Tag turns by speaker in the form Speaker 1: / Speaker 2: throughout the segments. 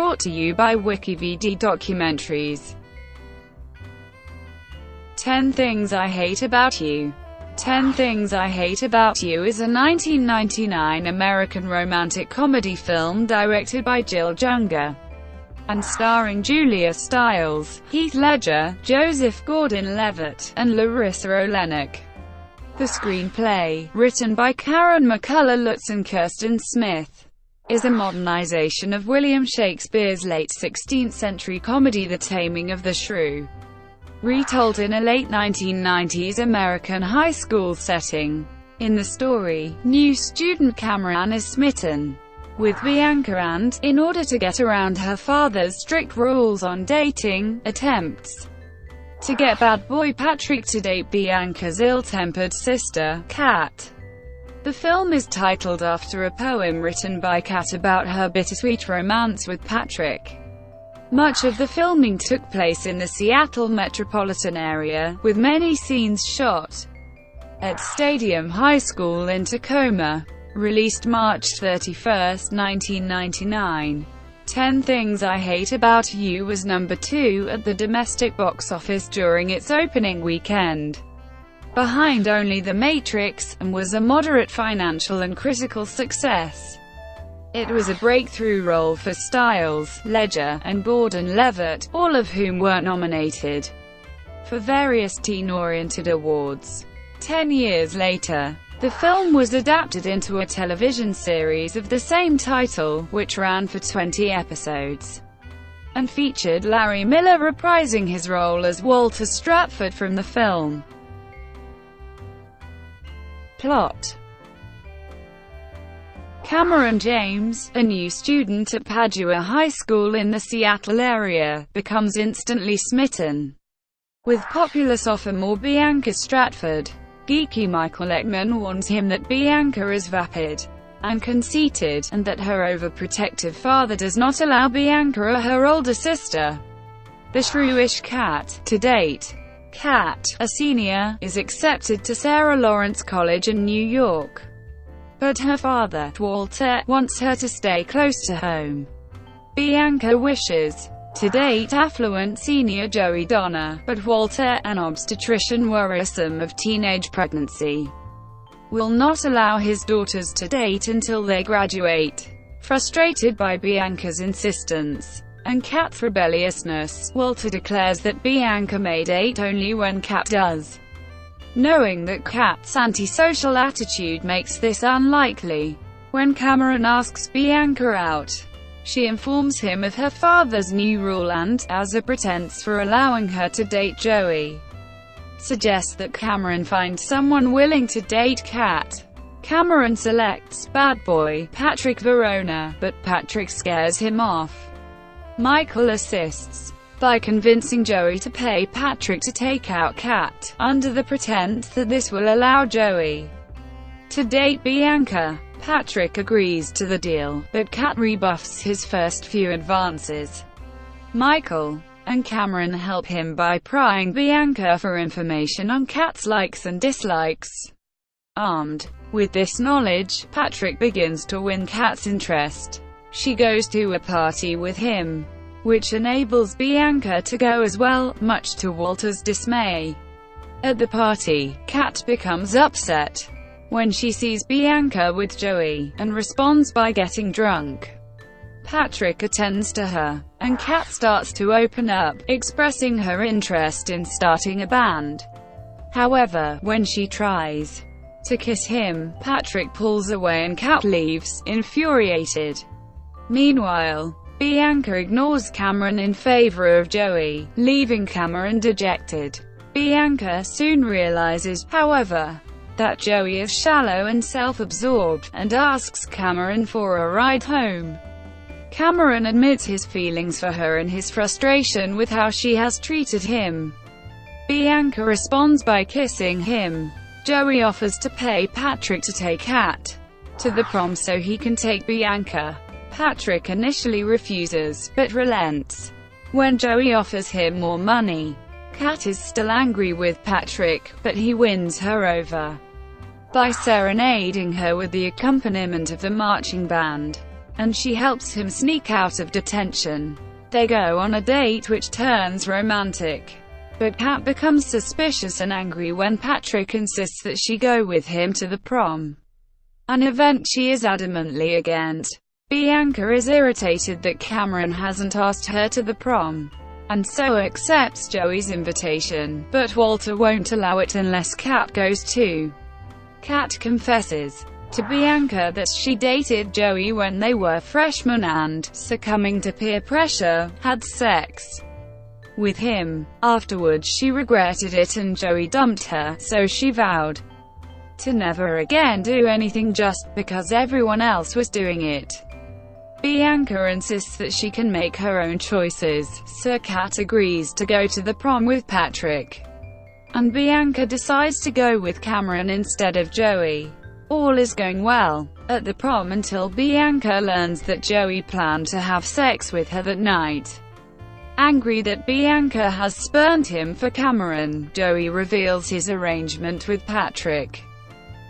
Speaker 1: brought to you by WikiVidi Documentaries. 10 Things I Hate About You. 10 Things I Hate About You is a 1999 American romantic comedy film directed by Jill Junger and starring Julia Stiles, Heath Ledger, Joseph Gordon-Levitt, and Larissa Oleynik. The screenplay, written by Karen McCullough Lutz and Kirsten Smith, is a modernization of William Shakespeare's late 16th-century comedy The Taming of the Shrew, retold in a late 1990s American high school setting. In the story, new student Cameron is smitten with Bianca and, in order to get around her father's strict rules on dating, attempts to get bad boy Patrick to date Bianca's ill-tempered sister, Kat. The film is titled after a poem written by Kat about her bittersweet romance with Patrick. Much of the filming took place in the Seattle metropolitan area, with many scenes shot at Stadium High School in Tacoma. Released March 31, 1999. 10 Things I Hate About You was number 2 at the domestic box office during its opening weekend, behind only The Matrix, and was a moderate financial and critical success. It was a breakthrough role for Stiles, Ledger, and Gordon-Levitt, all of whom were nominated for various teen-oriented awards. 10 years later, the film was adapted into a television series of the same title, which ran for 20 episodes, and featured Larry Miller reprising his role as Walter Stratford from the film. Plot: Cameron James, a new student at Padua High School in the Seattle area, becomes instantly smitten with popular sophomore Bianca Stratford. Geeky Michael Ekman warns him that Bianca is vapid and conceited, and that her overprotective father does not allow Bianca or her older sister, the shrewish Kat, to date. Kat, a senior, is accepted to Sarah Lawrence College in New York, but her father, Walter, wants her to stay close to home. Bianca wishes to date affluent senior Joey Donner, but Walter, an obstetrician worrisome of teenage pregnancy, will not allow his daughters to date until they graduate. Frustrated by Bianca's insistence and Kat's rebelliousness, Walter declares that Bianca may date only when Kat does, knowing that Kat's antisocial attitude makes this unlikely. When Cameron asks Bianca out, she informs him of her father's new rule and, as a pretense for allowing her to date Joey, suggests that Cameron find someone willing to date Kat. Cameron selects bad boy Patrick Verona, but Patrick scares him off. Michael assists by convincing Joey to pay Patrick to take out Kat, under the pretense that this will allow Joey to date Bianca. Patrick agrees to the deal, but Kat rebuffs his first few advances. Michael and Cameron help him by prying Bianca for information on Kat's likes and dislikes. Armed with this knowledge, Patrick begins to win Kat's interest. She goes to a party with him, which enables Bianca to go as well, much to Walter's dismay. At the party, Kat becomes upset when she sees Bianca with Joey, and responds by getting drunk. Patrick attends to her, and Kat starts to open up, expressing her interest in starting a band. However, when she tries to kiss him, Patrick pulls away and Kat leaves, infuriated. Meanwhile, Bianca ignores Cameron in favor of Joey, leaving Cameron dejected. Bianca soon realizes, however, that Joey is shallow and self-absorbed, and asks Cameron for a ride home. Cameron admits his feelings for her and his frustration with how she has treated him. Bianca responds by kissing him. Joey offers to pay Patrick to take Kat to the prom so he can take Bianca. Patrick initially refuses, but relents when Joey offers him more money. Kat is still angry with Patrick, but he wins her over by serenading her with the accompaniment of the marching band. and she helps him sneak out of detention. They go on a date which turns romantic. But Kat becomes suspicious and angry when Patrick insists that she go with him to the prom, an event she is adamantly against. Bianca is irritated that Cameron hasn't asked her to the prom, and so accepts Joey's invitation, but Walter won't allow it unless Kat goes too. Kat confesses to Bianca that she dated Joey when they were freshmen and, succumbing to peer pressure, had sex with him. Afterwards she regretted it and Joey dumped her, so she vowed to never again do anything just because everyone else was doing it. Bianca insists that she can make her own choices, so Kat agrees to go to the prom with Patrick, and Bianca decides to go with Cameron instead of Joey. All is going well at the prom until Bianca learns that Joey planned to have sex with her that night. Angry that Bianca has spurned him for Cameron, Joey reveals his arrangement with Patrick,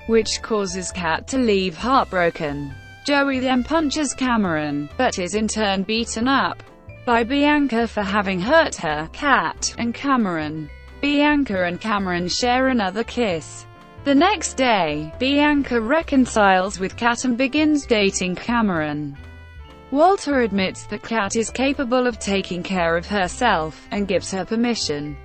Speaker 1: which causes Kat to leave heartbroken. Joey then punches Cameron, but is in turn beaten up by Bianca for having hurt her. Kat and Cameron. Bianca and Cameron share another kiss. The next day, Bianca reconciles with Kat and begins dating Cameron. Walter admits that Kat is capable of taking care of herself, and gives her permission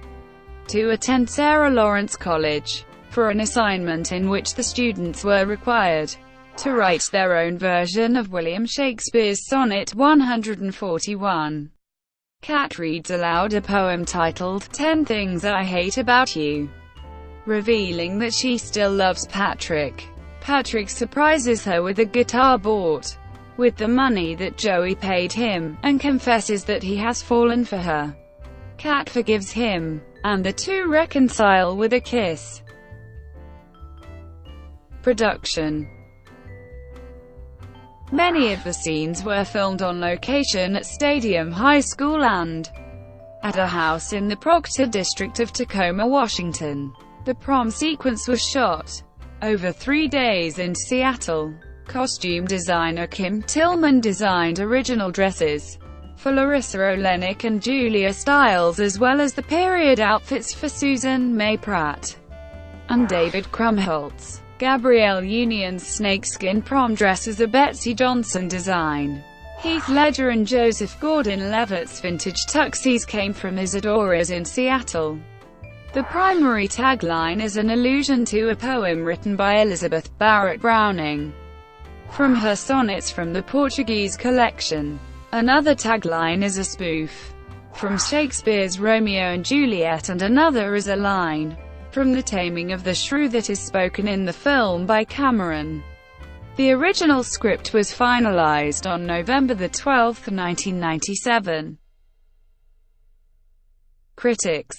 Speaker 1: to attend Sarah Lawrence College for an assignment in which the students were required to write their own version of William Shakespeare's Sonnet 141. Kat reads aloud a poem titled, 10 Things I Hate About You, revealing that she still loves Patrick. Patrick surprises her with a guitar bought with the money that Joey paid him, and confesses that he has fallen for her. Kat forgives him, and the two reconcile with a kiss. Production. Many of the scenes were filmed on location at Stadium High School and at a house in the Proctor district of Tacoma, Washington. The prom sequence was shot over 3 days in Seattle. Costume designer Kim Tillman designed original dresses for Larissa Olenek and Julia Stiles, as well as the period outfits for Susan May Pratt and David Krumholtz. Gabrielle Union's snakeskin prom dresses are Betsy Johnson design. Heath Ledger and Joseph Gordon-Levitt's vintage tuxes came from Isadora's in Seattle. The primary tagline is an allusion to a poem written by Elizabeth Barrett Browning from her Sonnets from the Portuguese collection. Another tagline is a spoof from Shakespeare's Romeo and Juliet, and another is a line from The Taming of the Shrew that is spoken in the film by Cameron. The original script was finalized on November 12, 1997. Critics.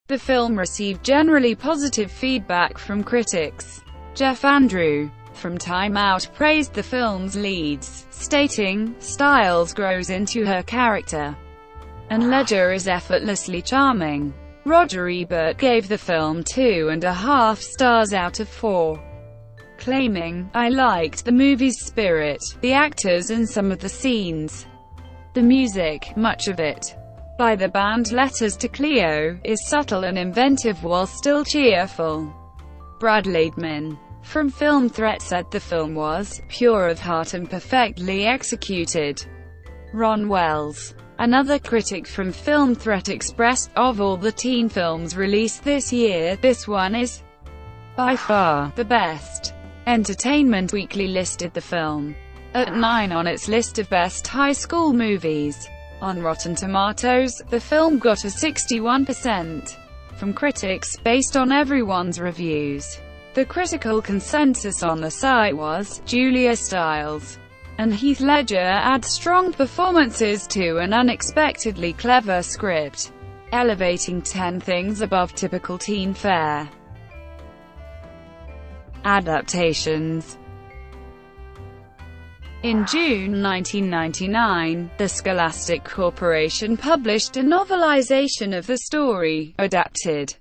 Speaker 1: The film received generally positive feedback from critics. Jeff Andrew, from Time Out, praised the film's leads, stating, "Stiles grows into her character, and Ledger is effortlessly charming." Roger Ebert gave the film 2.5 stars out of 4, claiming, "I liked the movie's spirit, the actors and some of the scenes. The music, much of it by the band Letters to Cleo, is subtle and inventive while still cheerful." Brad Leidman, from Film Threat, said the film was pure of heart and perfectly executed. Ron Wells, another critic from Film Threat, expressed, "Of all the teen films released this year, this one is by far the best." Entertainment Weekly listed the film at 9 on its list of best high school movies. On Rotten Tomatoes, the film got a 61% from critics, based on everyone's reviews. The critical consensus on the site was, Julia Stiles and Heath Ledger add strong performances to an unexpectedly clever script, elevating 10 things above typical teen fare. Adaptations. In June 1999, the Scholastic Corporation published a novelization of the story, adapted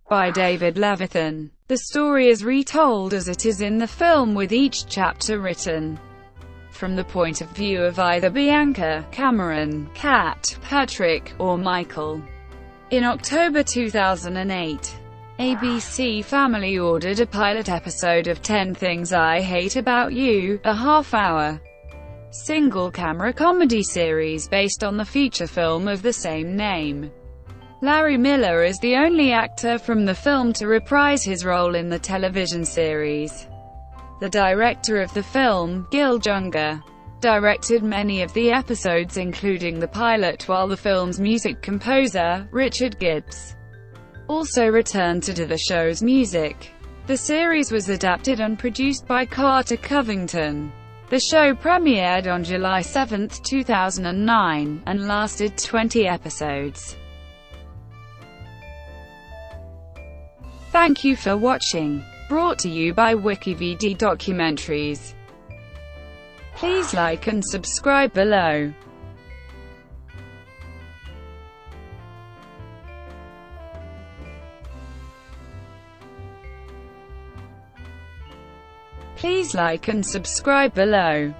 Speaker 1: by David Levithan. The story is retold as it is in the film, with each chapter written from the point of view of either Bianca, Cameron, Kat, Patrick, or Michael. In October 2008, ABC Family ordered a pilot episode of 10 Things I Hate About You, a half-hour, single-camera comedy series based on the feature film of the same name. Larry Miller is the only actor from the film to reprise his role in the television series. The director of the film, Gil Junger, directed many of the episodes, including the pilot, while the film's music composer, Richard Gibbs, also returned to do the show's music. The series was adapted and produced by Carter Covington. The show premiered on July 7, 2009, and lasted 20 episodes. Thank you for watching. Brought to you by WikiVidi Documentaries. Please like and subscribe below. Please like and subscribe below.